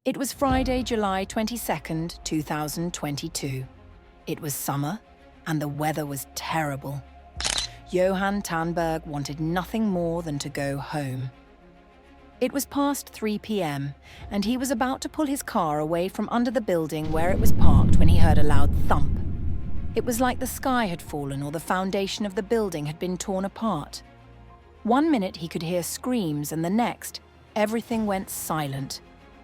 It was Friday, July 22nd, 2022. It was summer, and the weather was terrible. Johan Tandberg wanted nothing more than to go home. It was past 3 p.m, and he was about to pull his car away from under the building where it was parked when he heard a loud thump. It was like the sky had fallen or the foundation of the building had been torn apart. 1 minute he could hear screams, and the next, everything went silent.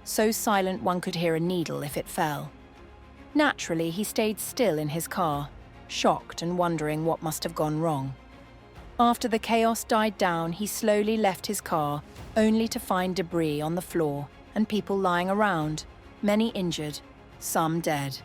So silent one could hear a needle if it fell. Naturally, he stayed still in his car, shocked and wondering what must have gone wrong. After the chaos died down, he slowly left his car, only to find debris on the floor and people lying around, many injured, some dead.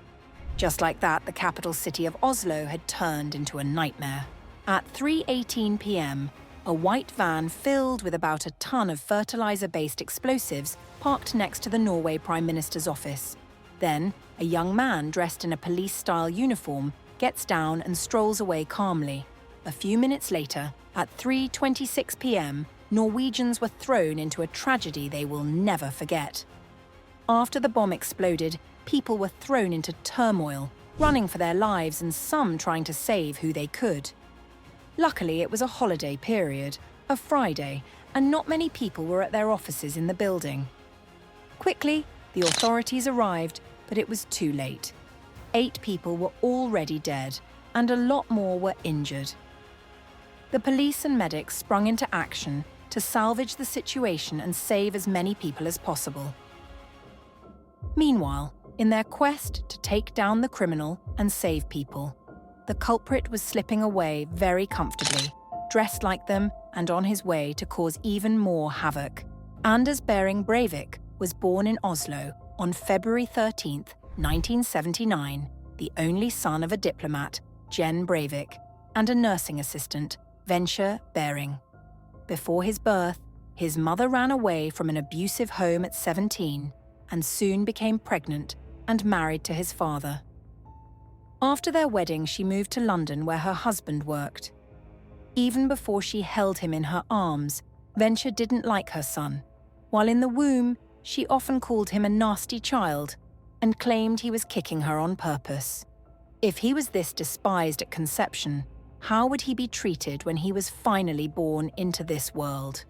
Just like that, the capital city of Oslo had turned into a nightmare. At 3:18 p.m, a white van filled with about a ton of fertilizer-based explosives parked next to the Norway Prime Minister's office. Then, a young man dressed in a police-style uniform gets down and strolls away calmly. A few minutes later, at 3:26 p.m, Norwegians were thrown into a tragedy they will never forget. After the bomb exploded, people were thrown into turmoil, running for their lives and some trying to save who they could. Luckily, it was a holiday period, a Friday, and not many people were at their offices in the building. Quickly, the authorities arrived, but it was too late. 8 people were already dead, and a lot more were injured. The police and medics sprung into action to salvage the situation and save as many people as possible. Meanwhile, in their quest to take down the criminal and save people, the culprit was slipping away very comfortably, dressed like them and on his way to cause even more havoc. Anders Breivik was born in Oslo on February 13, 1979, the only son of a diplomat, Jen Breivik, and a nursing assistant, Venture Bering. Before his birth, his mother ran away from an abusive home at 17 and soon became pregnant and married to his father. After their wedding, she moved to London where her husband worked. Even before she held him in her arms, Venture didn't like her son. While in the womb, she often called him a nasty child and claimed he was kicking her on purpose. If he was this despised at conception, how would he be treated when he was finally born into this world?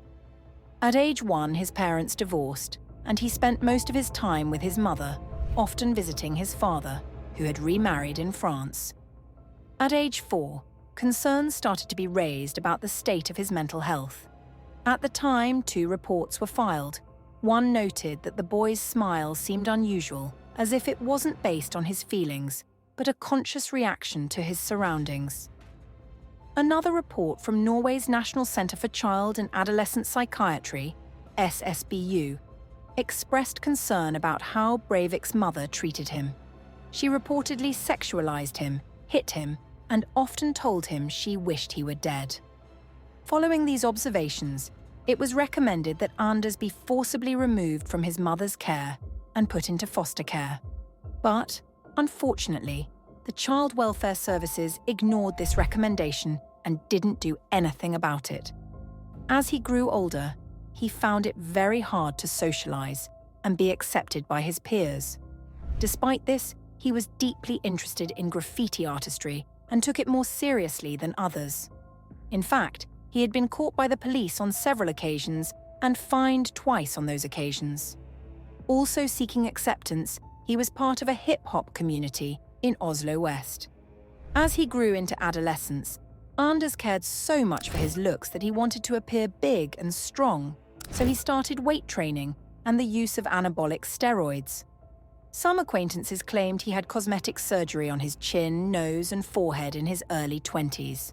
At age 1, his parents divorced, and he spent most of his time with his mother, often visiting his father, who had remarried in France. At age 4, concerns started to be raised about the state of his mental health. At the time, 2 reports were filed. One noted that the boy's smile seemed unusual, as if it wasn't based on his feelings, but a conscious reaction to his surroundings. Another report from Norway's National Centre for Child and Adolescent Psychiatry, SSBU, expressed concern about how Breivik's mother treated him. She reportedly sexualized him, hit him, and often told him she wished he were dead. Following these observations, it was recommended that Anders be forcibly removed from his mother's care and put into foster care. But, unfortunately, the Child Welfare Services ignored this recommendation and didn't do anything about it. As he grew older, he found it very hard to socialize and be accepted by his peers. Despite this, he was deeply interested in graffiti artistry and took it more seriously than others. In fact, he had been caught by the police on several occasions and fined twice on those occasions. Also seeking acceptance, he was part of a hip-hop community in Oslo West. As he grew into adolescence, Anders cared so much for his looks that he wanted to appear big and strong, so he started weight training and the use of anabolic steroids. Some acquaintances claimed he had cosmetic surgery on his chin, nose, and forehead in his early 20s.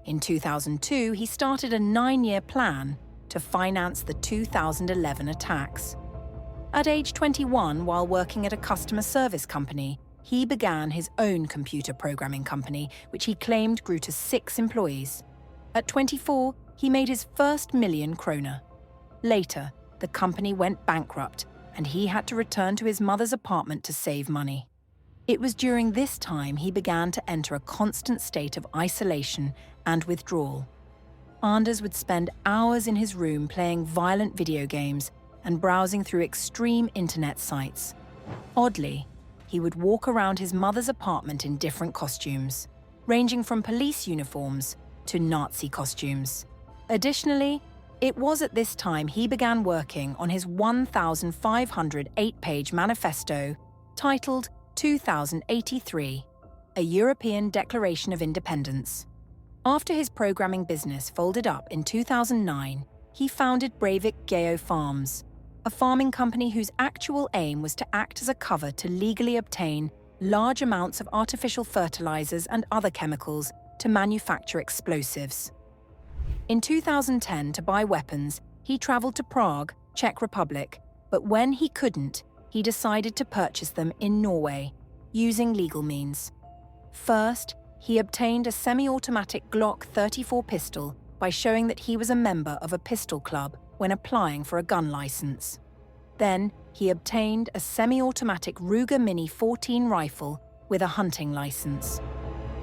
In 2002, he started a 9-year plan to finance the 2011 attacks. At age 21, while working at a customer service company, he began his own computer programming company, which he claimed grew to 6 employees. At 24, he made his first million kroner. Later, the company went bankrupt, and he had to return to his mother's apartment to save money. It was during this time he began to enter a constant state of isolation and withdrawal. Anders would spend hours in his room playing violent video games and browsing through extreme internet sites. Oddly, he would walk around his mother's apartment in different costumes, ranging from police uniforms to Nazi costumes. Additionally, it was at this time he began working on his 1,508-page manifesto titled 2083, A European Declaration of Independence. After his programming business folded up in 2009, he founded Breivik Geo Farms, a farming company whose actual aim was to act as a cover to legally obtain large amounts of artificial fertilizers and other chemicals to manufacture explosives. In 2010, to buy weapons, he traveled to Prague, Czech Republic, but when he couldn't, he decided to purchase them in Norway, using legal means. First, he obtained a semi-automatic Glock 34 pistol by showing that he was a member of a pistol club when applying for a gun license. Then, he obtained a semi-automatic Ruger Mini 14 rifle with a hunting license.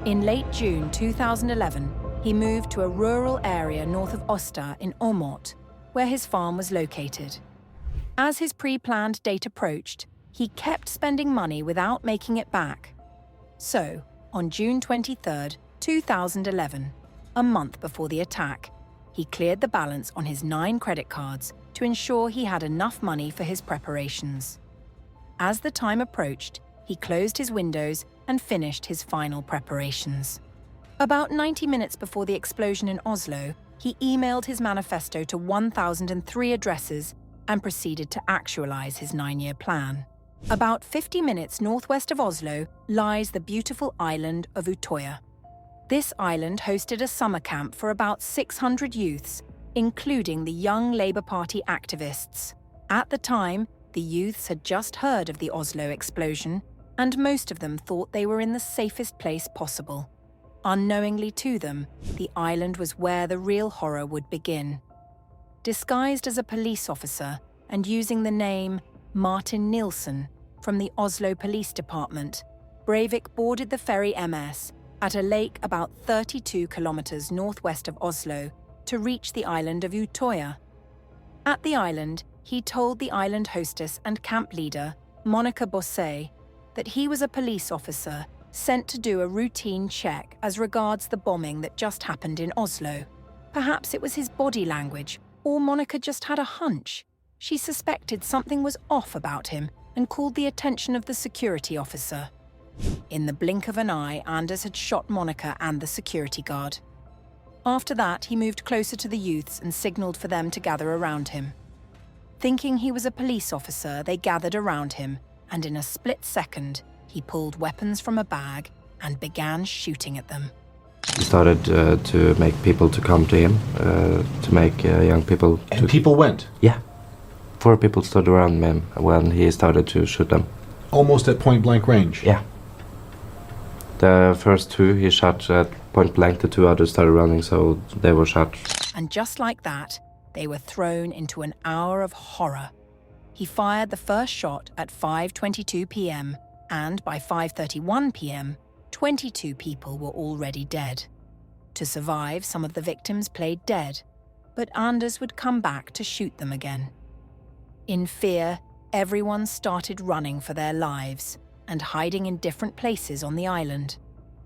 In late June 2011, he moved to a rural area north of Oslo in Åmot, where his farm was located. As his pre-planned date approached, he kept spending money without making it back. So, on June 23, 2011, a month before the attack, he cleared the balance on his 9 credit cards to ensure he had enough money for his preparations. As the time approached, he closed his windows and finished his final preparations. About 90 minutes before the explosion in Oslo, he emailed his manifesto to 1,003 addresses and proceeded to actualize his 9-year plan. About 50 minutes northwest of Oslo lies the beautiful island of Utoya. This island hosted a summer camp for about 600 youths, including the young Labour Party activists. At the time, the youths had just heard of the Oslo explosion, and most of them thought they were in the safest place possible. Unknowingly to them, the island was where the real horror would begin. Disguised as a police officer and using the name Martin Nielsen from the Oslo Police Department, Breivik boarded the ferry MS at a lake about 32 kilometers northwest of Oslo to reach the island of Utoya. At the island, he told the island hostess and camp leader, Monica Bosse, that he was a police officer sent to do a routine check as regards the bombing that just happened in Oslo. Perhaps it was his body language, or Monica just had a hunch. She suspected something was off about him and called the attention of the security officer. In the blink of an eye, Anders had shot Monica and the security guard. After that, he moved closer to the youths and signaled for them to gather around him. Thinking he was a police officer, they gathered around him, and in a split second, he pulled weapons from a bag and began shooting at them. He started to make people to come to him, to make young people... And people went? Yeah. 4 people stood around him when he started to shoot them. Almost at point-blank range? Yeah. The first 2 he shot at point blank, the 2 others started running, so they were shot. And just like that, they were thrown into an hour of horror. He fired the first shot at 5:22 p.m., and by 5:31 p.m., 22 people were already dead. To survive, some of the victims played dead, but Anders would come back to shoot them again. In fear, everyone started running for their lives and hiding in different places on the island.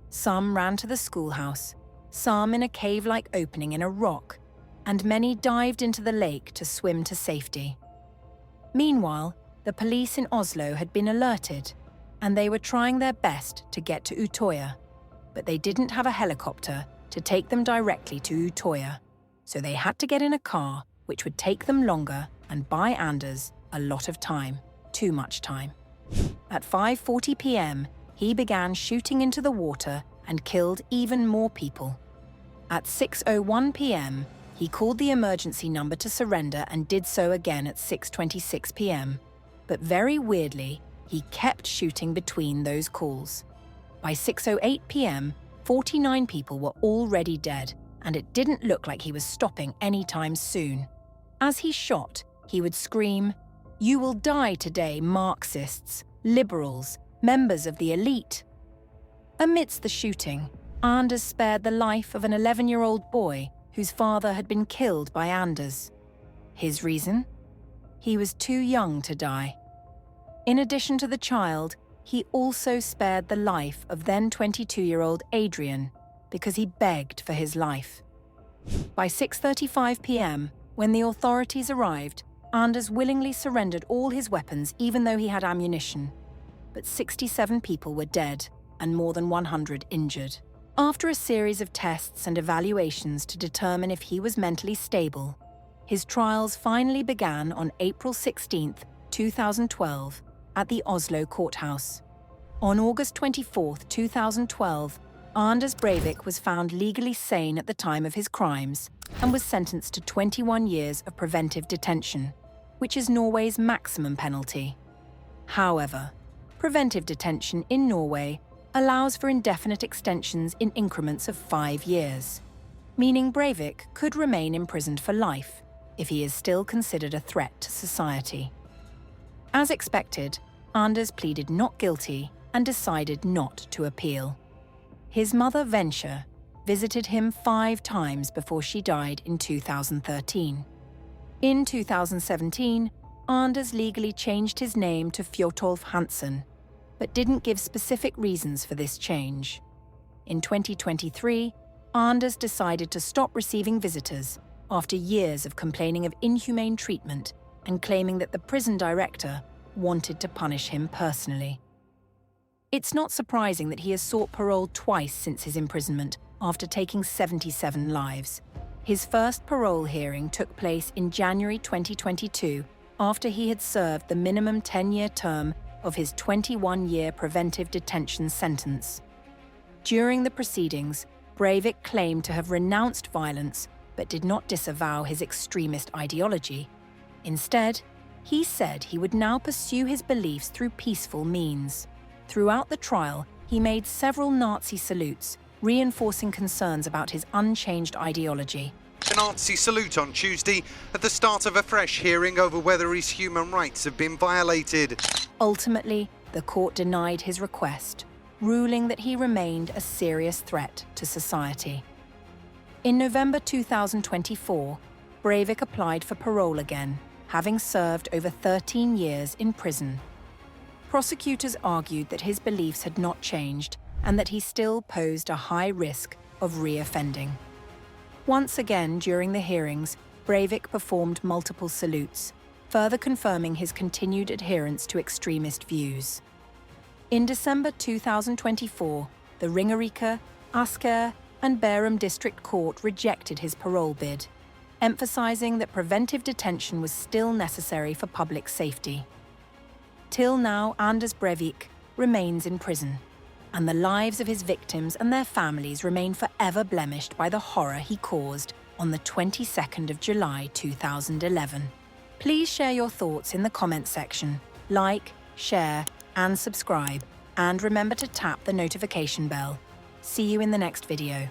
Some ran to the schoolhouse, some in a cave-like opening in a rock, and many dived into the lake to swim to safety. Meanwhile, the police in Oslo had been alerted, and they were trying their best to get to Utoya, but they didn't have a helicopter to take them directly to Utoya, so they had to get in a car, which would take them longer and buy Anders a lot of time, too much time. At 5:40 p.m., he began shooting into the water and killed even more people. At 6:01 p.m., he called the emergency number to surrender and did so again at 6:26 p.m. But very weirdly, he kept shooting between those calls. By 6:08 p.m., 49 people were already dead, and it didn't look like he was stopping anytime soon. As he shot, he would scream, "You will die today, Marxists, liberals, members of the elite." Amidst the shooting, Anders spared the life of an 11-year-old boy whose father had been killed by Anders. His reason? He was too young to die. In addition to the child, he also spared the life of then 22-year-old Adrian because he begged for his life. By 6:35 p.m., when the authorities arrived, Anders willingly surrendered all his weapons even though he had ammunition. But 67 people were dead and more than 100 injured. After a series of tests and evaluations to determine if he was mentally stable, his trials finally began on April 16, 2012, at the Oslo courthouse. On August 24, 2012, Anders Breivik was found legally sane at the time of his crimes and was sentenced to 21 years of preventive detention, which is Norway's maximum penalty. However, preventive detention in Norway allows for indefinite extensions in increments of 5 years, meaning Breivik could remain imprisoned for life if he is still considered a threat to society. As expected, Anders pleaded not guilty and decided not to appeal. His mother, Venture, visited him 5 times before she died in 2013. In 2017, Anders legally changed his name to Fjotolf Hansen, but didn't give specific reasons for this change. In 2023, Anders decided to stop receiving visitors after years of complaining of inhumane treatment and claiming that the prison director wanted to punish him personally. It's not surprising that he has sought parole twice since his imprisonment after taking 77 lives. His first parole hearing took place in January 2022 after he had served the minimum 10-year term of his 21-year preventive detention sentence. During the proceedings, Breivik claimed to have renounced violence but did not disavow his extremist ideology. Instead, he said he would now pursue his beliefs through peaceful means. Throughout the trial, he made several Nazi salutes, reinforcing concerns about his unchanged ideology. A Nazi salute on Tuesday at the start of a fresh hearing over whether his human rights have been violated. Ultimately, the court denied his request, ruling that he remained a serious threat to society. In November 2024, Breivik applied for parole again, having served over 13 years in prison. Prosecutors argued that his beliefs had not changed and that he still posed a high risk of re-offending. Once again during the hearings, Breivik performed multiple salutes, further confirming his continued adherence to extremist views. In December 2024, the Ringerike, Asker, and Bærum District Court rejected his parole bid, emphasizing that preventive detention was still necessary for public safety. Till now, Anders Breivik remains in prison, and the lives of his victims and their families remain forever blemished by the horror he caused on the 22nd of July 2011. Please share your thoughts in the comments section, like, share, and subscribe, and remember to tap the notification bell. See you in the next video.